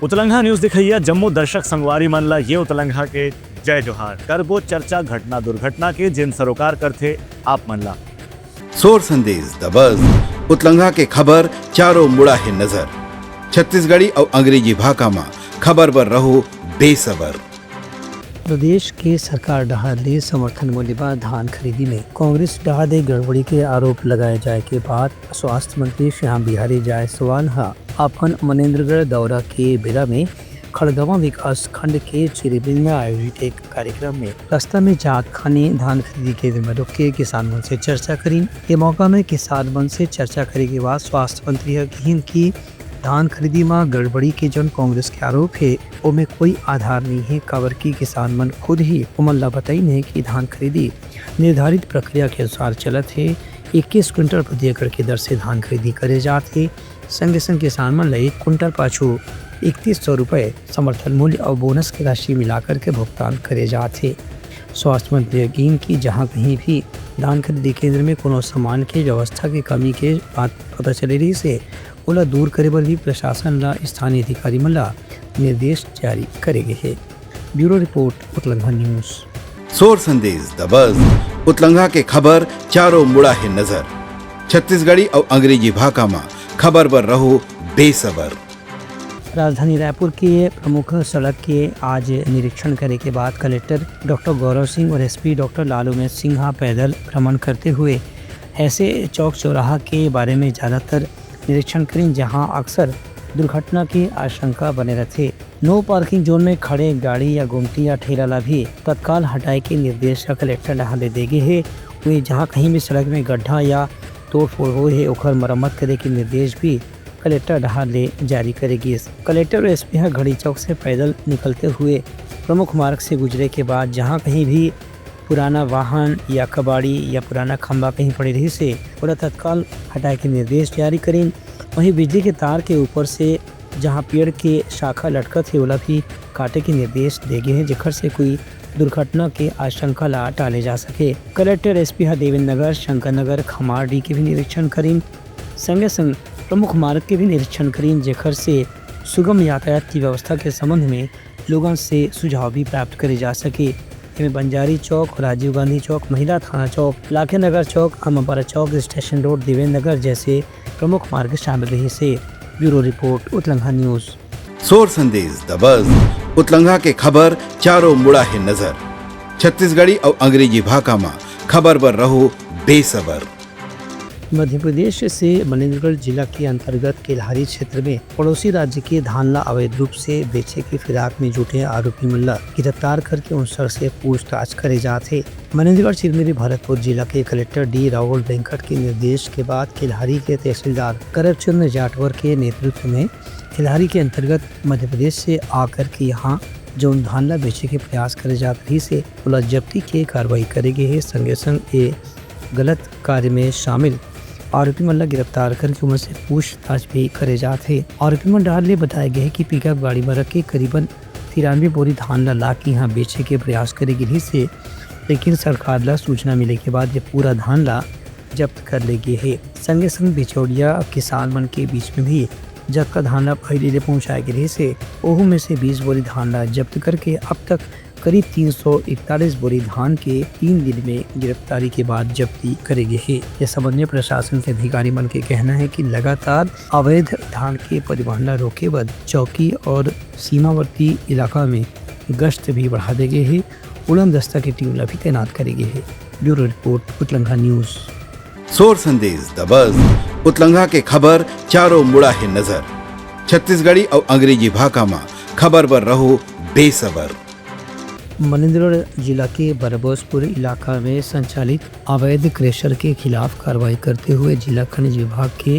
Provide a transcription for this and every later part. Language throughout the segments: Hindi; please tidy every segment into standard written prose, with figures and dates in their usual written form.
उतलंघा न्यूज दिखैया जम्मू दर्शक संगवारी मन ला ये उतलंघा के जय जोहार करबो चर्चा घटना दुर्घटना के जिन सरोकार करथे आप मन ला। सोर संदेश द बज़ उतलंघा के खबर चारों मुड़ा है नजर। छत्तीसगढ़ी और अंग्रेजी भाषा में खबर बर रहो बेसबर। प्रदेश के सरकार डहाले समर्थन मूल्य पर धान खरीदी में कांग्रेस डहाले गड़बड़ी के आरोप लगाए जाए के बाद स्वास्थ्य मंत्री श्याम बिहारी जायसवाल अपन मनेन्द्रगढ़ दौरा के बेला में खड़गवा विकास खंड के चिरिबिल में आयोजित एक कार्यक्रम में रास्ता में जात खाने धान खरीदी के जिम्मे के किसान मन से चर्चा करी। ये मौका में किसान मन से चर्चा करे के बाद स्वास्थ्य मंत्री कहिन की धान खरीदी में गड़बड़ी के जन कांग्रेस के आरोप है उनमें कोई आधार नहीं है। काबर की किसान मन खुद ही उमन ला बताई ने कि धान खरीदी निर्धारित प्रक्रिया के अनुसार चलत है। 21 क्विंटल प्रति एकड़ के दर से धान खरीदी करे जाते। संगे संग किसान मन ला 1 क्विंटल पाछू 3100 रुपये समर्थन मूल्य और बोनस की राशि मिलाकर के भुगतान करे जाते। स्वास्थ्य मंत्री यकीन की जहाँ कहीं भी धान खरीदी केंद्र में कोनो सामान के व्यवस्था की कमी के बात पता चले रही से ओला दूर करे बर भी प्रशासन ला स्थानीय अधिकारी मन ला निर्देश जारी करेगे है। ब्यूरो रिपोर्ट उतलंघा न्यूज। सोर संदेश द बज़ उतलंघा के खबर चारों मुड़ा है नजर। छत्तीसगढ़ी और अंग्रेजी भाषा में खबर बर रहो बेसबर। राजधानी रायपुर के प्रमुख सड़क के आज निरीक्षण करे के बाद कलेक्टर डॉक्टर गौरव सिंह और एसपी डॉक्टर लालूमेश सिंह पैदल भ्रमण करते हुए ऐसे चौक चौराहा के बारे में ज़्यादातर निरीक्षण करें जहां अक्सर दुर्घटना की आशंका बने रहते। नो पार्किंग जोन में खड़े गाड़ी या गुमटी या ठेला ला भी तत्काल हटाए के निर्देश कलेक्टर डहाले देगे है। वे जहां कहीं भी सड़क में गड्ढा या तोड़फोड़ हो है ओकर मरम्मत करे के निर्देश भी कलेक्टर डहाले जारी करेगी। कलेक्टर और एसपी घड़ी चौक से पैदल निकलते हुए प्रमुख मार्ग से गुजरे के बाद जहाँ कहीं भी पुराना वाहन या कबाड़ी या पुराना खंभा कहीं पड़ी रही से पूरा तत्काल हटाए के निर्देश जारी करें। वहीं बिजली के तार के ऊपर से जहां पेड़ के शाखा लटकत है ओला भी काटे के निर्देश देगे हैं जेकर से कोई दुर्घटना के आशंका ला टाले जा सके। कलेक्टर एसपी देवेंद्र नगर, शंकर नगर, खमारडी के भी निरीक्षण करें। संगे संग प्रमुख मार्ग के भी निरीक्षण करें जेकर से सुगम यातायात की व्यवस्था के संबंध में लोगों से सुझाव भी प्राप्त करे जा सके। में बंजारी चौक, राजीव गांधी चौक, महिला थाना चौक, लाखे नगर चौक, अमपारा चौक, स्टेशन रोड, देवेंद्र नगर जैसे प्रमुख मार्ग शामिल रहे से। ब्यूरो रिपोर्ट उतलंघा न्यूज। सोर संदेश द बज़ उतलंघा के खबर चारों मुड़ा है नजर। छत्तीसगढ़ी और अंग्रेजी भाषा में खबर बर रहो बेसबर। मध्य प्रदेश से मनेन्द्रगढ़ जिला के अंतर्गत केल्हारी क्षेत्र में पड़ोसी राज्य के धान ला अवैध रूप से बेचे की फिराक में जुटे आरोपी मुल्ला गिरफ्तार करके उनसर से पूछताछ करे जाते। मनेन्द्रगढ़ चिरमिरी भरतपुर जिला के कलेक्टर डी राहुल वेंकट के निर्देश के बाद केल्हारी के तहसीलदार करमचंद जाटवर के नेतृत्व में केल्हारी के अंतर्गत मध्य प्रदेश से आकर के यहाँ जो धान ला बेचे के प्रयास करे जात रही से पुलिस जब्ती के कार्रवाई करेगी है। संगे संग ये गलत कार्य में शामिल आरोपी मन ला गिरफ्तार करके उनसे पूछताछ भी करे जाते। आरोपी मन डाले बताया गया है कि पिकअप गाड़ी में रख के करीबन 93 बोरी धान ला के यहाँ बेचे के प्रयास करेगी रही से, लेकिन सरकार ला सूचना मिले के बाद ये पूरा धान ला जब्त कर लेगी है। संगे संग बिचौलिया किसान मन के बीच में भी जब का धान ला पहले पहुँचाए रही से ओहू में से 20 बोरी धान ला जब्त करके अब तक करीब 341 बोरी धान के 3 दिन में गिरफ्तारी के बाद जब्ती करेगी है। यह संबंध में प्रशासन के अधिकारी मन के कहना है कि लगातार अवैध धान के परिवहन रोके बाद चौकी और सीमावर्ती इलाका में गश्त भी बढ़ा देगी है। उड़न दस्ता की टीम भी तैनात करेगी है। ब्यूरो रिपोर्ट उतलंघा न्यूज। सोर संदेश द बज़ उतलंघा के खबर चारों मुड़ा है नजर। छत्तीसगढ़ी और अंग्रेजी भाषा में खबर बर रहो बेसबर। मनेन्द्रगढ़ जिला के बरबसपुर इलाका में संचालित अवैध क्रेशर के खिलाफ कार्रवाई करते हुए जिला खनिज विभाग के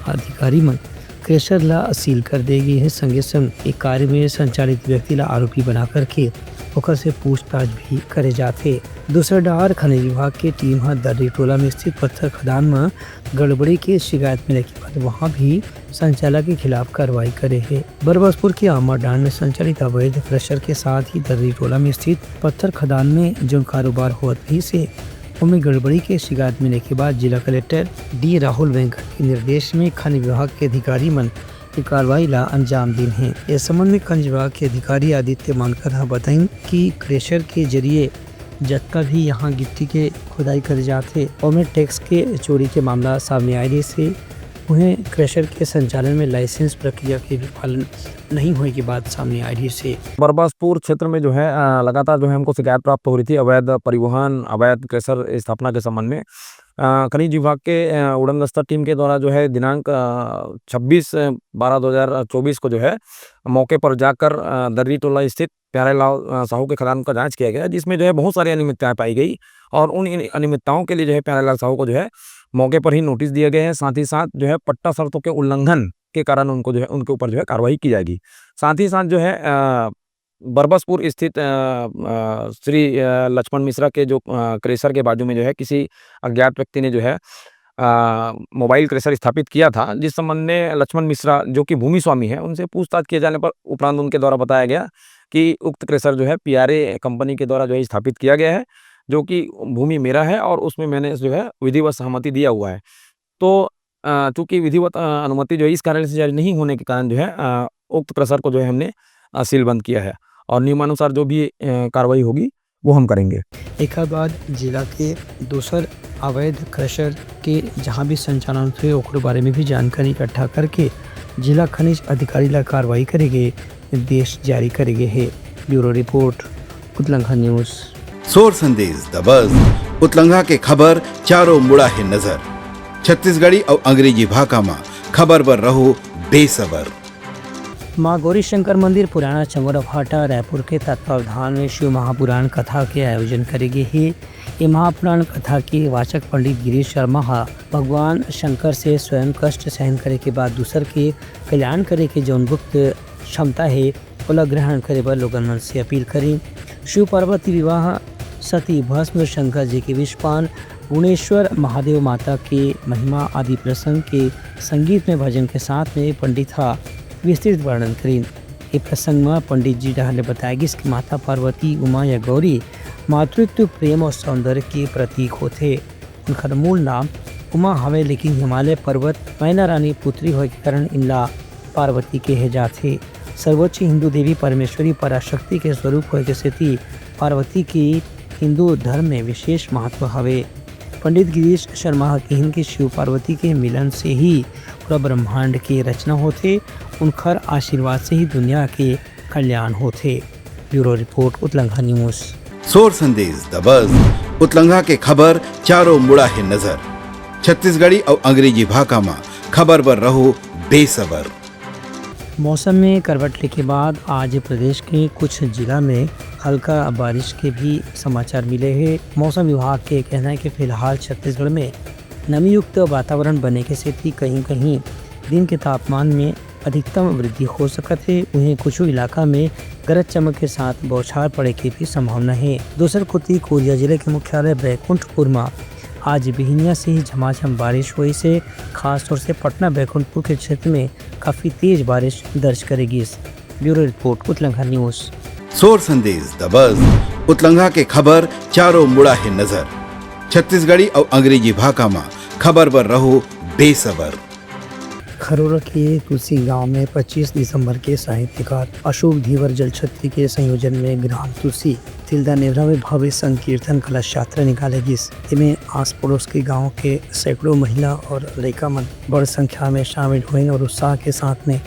अधिकारी मन क्रेशर ला सील कर देगी है। संगे संग एक कार्य में संचालित व्यक्ति ला आरोपी बना करके ओकर से पूछताछ भी करे जाते। दूसरा डार खनिज विभाग की टीम दर्री टोला में स्थित पत्थर खदान में गड़बड़ी की शिकायत मिले के बाद वहां भी संचालक के खिलाफ कार्रवाई करे है। बरबसपुर के आमरडांड में संचालित अवैध क्रशर के साथ ही दर्री टोला में स्थित पत्थर खदान में जो कारोबार हुआ रही से उनमें गड़बड़ी की शिकायत मिलने के बाद जिला कलेक्टर डी राहुल वेंकट के निर्देश में खनिज विभाग के अधिकारी मन की कार्रवाई ला अंजाम दिन है। इस संबंध में खनिज विभाग के अधिकारी आदित्य मानकर बताइन कि क्रेशर के जरिए जत्था भी यहाँ गिट्टी के खुदाई कर जाते और में टैक्स के चोरी के मामला सामने आए से उन्हें क्रेशर के संचालन में लाइसेंस प्रक्रिया के भी पालन नहीं होने की बात सामने आई से बरबासपुर क्षेत्र में जो है लगातार जो है हमको शिकायत प्राप्त हो रही थी अवैध परिवहन, अवैध क्रेशर स्थापना के संबंध में। खनिज विभाग के उड़नदस्ता टीम के द्वारा जो है दिनांक 26/12/2024 को जो है मौके पर जाकर दर्री टोला स्थित प्यारेलाल साहू के खदान का जांच किया गया, जिसमें जो है बहुत सारी अनियमितताएं पाई गई और उन अनियमितताओं के लिए जो है प्यारेलाल साहू को जो है मौके पर ही नोटिस दिए गए हैं। साथ ही साथ जो है पट्टा शर्तों के उल्लंघन के कारण उनको जो है उनके ऊपर जो है कार्रवाई की जाएगी। साथ ही साथ जो है बरबसपुर स्थित श्री लक्ष्मण मिश्रा के जो क्रेशर के बाजू में जो है किसी अज्ञात व्यक्ति ने जो है मोबाइल क्रेशर स्थापित किया था, जिस संबंध में लक्ष्मण मिश्रा जो कि भूमि स्वामी है उनसे पूछताछ किए जाने पर उपरांत उनके द्वारा बताया गया कि उक्त क्रेशर जो है पीआरए कंपनी के द्वारा जो है स्थापित किया गया है, जो कि भूमि मेरा है और उसमें मैंने जो है विधिवत सहमति दिया हुआ है। तो चूँकि विधिवत अनुमति जो है इस कार्यालय से जारी नहीं होने के कारण जो है उक्त क्रेशर को जो है हमने सीलबंद किया है और नियमानुसार जो भी कार्रवाई होगी वो हम करेंगे। एक बाद जिला के दूसर अवैध क्रेशर के जहाँ भी संचालन हुए ओकर बारे में भी जानकारी इकट्ठा करके जिला खनिज अधिकारी ला कार्रवाई करेंगे, निर्देश जारी करेंगे है। ब्यूरो रिपोर्ट उतलंघा न्यूज़। सोर संदेश द बज़ उतलंघा के खबर चारों मुड़ा है नजर। छत्तीसगढ़ी और अंग्रेजी भाषा में खबर पर रहो बेसबर। माँ गौरी शंकर मंदिर पुराना चंगोरभाटा रायपुर के तत्वावधान में शिव महापुराण कथा के आयोजन करेंगे है। ये महापुराण कथा के वाचक पंडित गिरीश शर्मा भगवान शंकर से स्वयं कष्ट सहन करे के बाद दूसर के कल्याण करे के जौन गुप्त क्षमता है ओला ग्रहण करे पर लोगन मन से अपील करें। शिव पार्वती विवाह, सती भस्म, शंकर जी के विषपान, गुणेश्वर महादेव माता के महिमा आदि प्रसंग के संगीत में भजन के साथ में पंडित विस्तृत वर्णन करें। ये प्रसंग में पंडित जी डहले बताया कि इसकी माता पार्वती, उमा या गौरी मातृत्व, प्रेम और सौंदर्य के प्रतीक होते। उनका मूल नाम उमा हवे, लेकिन हिमालय पर्वत मैना रानी पुत्री होने के कारण इनला पार्वती कहे जाते। सर्वोच्च हिंदू देवी परमेश्वरी पराशक्ति के स्वरूप होने के स्थिति पार्वती की हिंदू धर्म में विशेष महत्व हवे। पंडित गिरीश शर्मा कहन कि शिव पार्वती के मिलन से ही पूरा ब्रह्मांड की रचना होते, उनकर आशीर्वाद से ही दुनिया के कल्याण होते। ब्यूरो रिपोर्ट उतलंघा न्यूज़। सोर संदेश द बज़ उतलंघा के खबर चारों मुड़ा है नजर। छत्तीसगढ़ी और अंग्रेजी भाषा में खबर पर रहो बेसबर। मौसम में करवट लेने के बाद आज प्रदेश के कुछ जिला में हल्का बारिश के भी समाचार मिले हैं। मौसम विभाग के कहना है कि फिलहाल छत्तीसगढ़ में नमी युक्त वातावरण बने के स्थिति कहीं कहीं दिन के तापमान में अधिकतम वृद्धि हो सकती है। उन्हें कुछ इलाका में गरज चमक के साथ बौछार पड़े की भी संभावना है। दूसर कुती कोरिया जिले के मुख्यालय बैकुंठपुर में आज बिहनिया से ही झमाझम बारिश हुई से खास तौर से पटना बैकुंठपुर के क्षेत्र में काफी तेज बारिश दर्ज करेगी। ब्यूरो रिपोर्ट उतलंघा न्यूज़। सोर संदेश द बज़ उतलंघा के खबर चारों मुड़ा है नजर। छत्तीसगढ़ी और अंग्रेजी भाषा में खबर पर रहो बेसबर। खरोरा के तुलसी गांव में 25 दिसंबर के साहित्यकार अशोक धीवर जलछत्री के संयोजन में ग्राम तुलसी तिलदा नेवरा में भव्य संकीर्तन कलश यात्रा निकालेगी। इसमें आस पड़ोस के गांव के सैकड़ों महिला और लड़का मन बड़ी संख्या में शामिल हुए और उत्साह के साथ में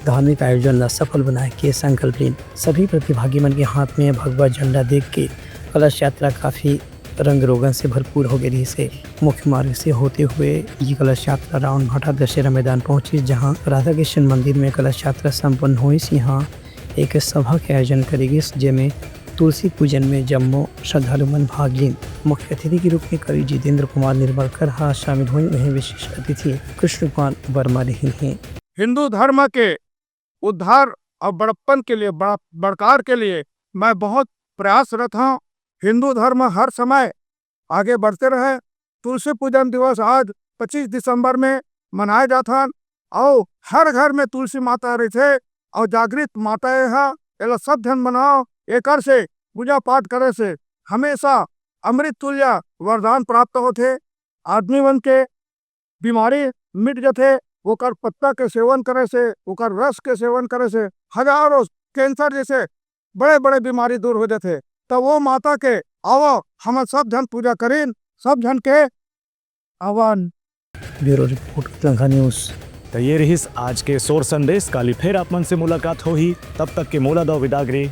धार्मिक आयोजन ला सफल बनाए के संकल्प लें। सभी प्रतिभागी मन के हाथ में भगवा झंडा देख के कलश यात्रा काफी रंग रोगन से भरपूर हो गई से मुख्य मार्ग से होते हुए ये कलश यात्रा रावण भाटा दशहरा मैदान पहुंची, जहां राधा कृष्ण मंदिर में कलश यात्रा संपन्न हुई। यहाँ एक सभा के आयोजन करेगी जिसमें तुलसी पूजन में जम्मू श्रद्धालु मन भाग लें। मुख्य अतिथि के रूप में कवि जितेंद्र कुमार निर्मलकर शामिल हुए। वहीं विशेष अतिथि कृष्ण कुमार वर्मा रही हैं। हिंदू धर्म के उद्धार और बड़प्पन के लिए बड़कार के लिए मैं बहुत प्रयासरत हूँ। हिंदू धर्म हर समय आगे बढ़ते रहे। तुलसी पूजन दिवस आज 25 दिसंबर में मनाया जाता और हर घर में तुलसी माता रहते और जागृत माताएं हैं। एला सब ध्यान बनाओ। एकर से पूजा पाठ करे से हमेशा अमृत तुल्य वरदान प्राप्त होते। आदमी मन के बीमारी मिट जाते। ओकर पत्ता के सेवन करे से, ओकर रस के सेवन करे से हजारों कैंसर जैसे बड़े बड़े बीमारी दूर हो जाते। तो वो माता के आवो हम सब जन पूजा करीन, सब जन के आह्वान। ब्यूरो रिपोर्ट उतलंघा न्यूज़। तो ये रही आज के सोर संदेश। काली फिर आप मन से मुलाकात हो ही, तब तक के मोला दो विदागरी।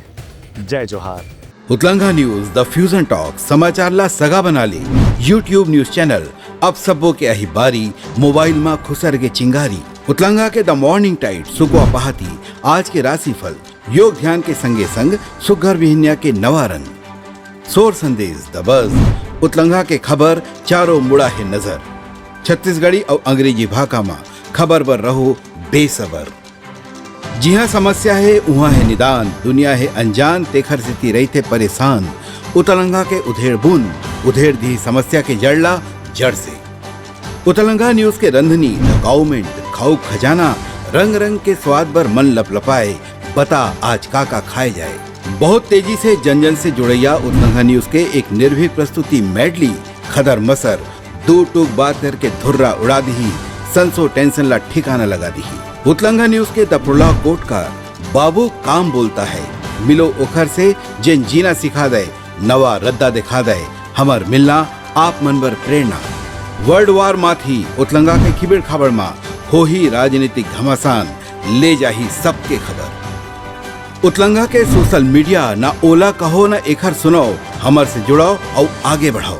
जय जोहार। उतलंघा न्यूज द फ्यूजन टॉक समाचार ला सगा बना ली। यूट्यूब न्यूज चैनल अब सबो के अही बारी मोबाइल में खुसर के चिंगारी। उतलंघा के द मॉर्निंग टाइट सुकुआ पहाती आज के राशिफल योग ध्यान के संगे संग सुघर विहिन्या के नवारन। सोर संदेश द बज उतलंघा के खबर चारों मुड़ा है नजर। छत्तीसगढ़ी और अंग्रेजी भाषा में खबर पर रहो बेसबर। जी हाँ, समस्या है वहाँ है निदान, दुनिया है अनजान तेखर से रहते परेशान। उतलंघा के उधेड़ बुन उधेड़ दी समस्या के जड़ला जड़ से। उतलंघा न्यूज के रंधनी द गवर्नमेंट खाऊ खजाना रंग रंग के स्वाद पर मन लपलपाए। बता आज का खाए जाए। बहुत तेजी से जन जन से जुड़ैया उतलंघा न्यूज के एक निर्भीक प्रस्तुति मेडली खदर मसर दो टूक बात करके धुर्रा उड़ा दी, संसो टेंशन ला ठिकाना लगा दी। उतलंघा न्यूज के दपुरला कोट का बाबू काम बोलता है, मिलो ओखर से जिन जीना सिखा दे, नवा रद्दा दिखा दे, हमर मिलना आप मनबर प्रेरणा। वर्ल्ड वार माथी उतलंघा के खिबड़ खबर मा हो ही राजनीतिक घमासान, ले जाही सबके खबर। उतलंघा के सोशल मीडिया ना ओला कहो ना एखर सुनो, हमर से जुड़ो और आगे बढ़ाओ।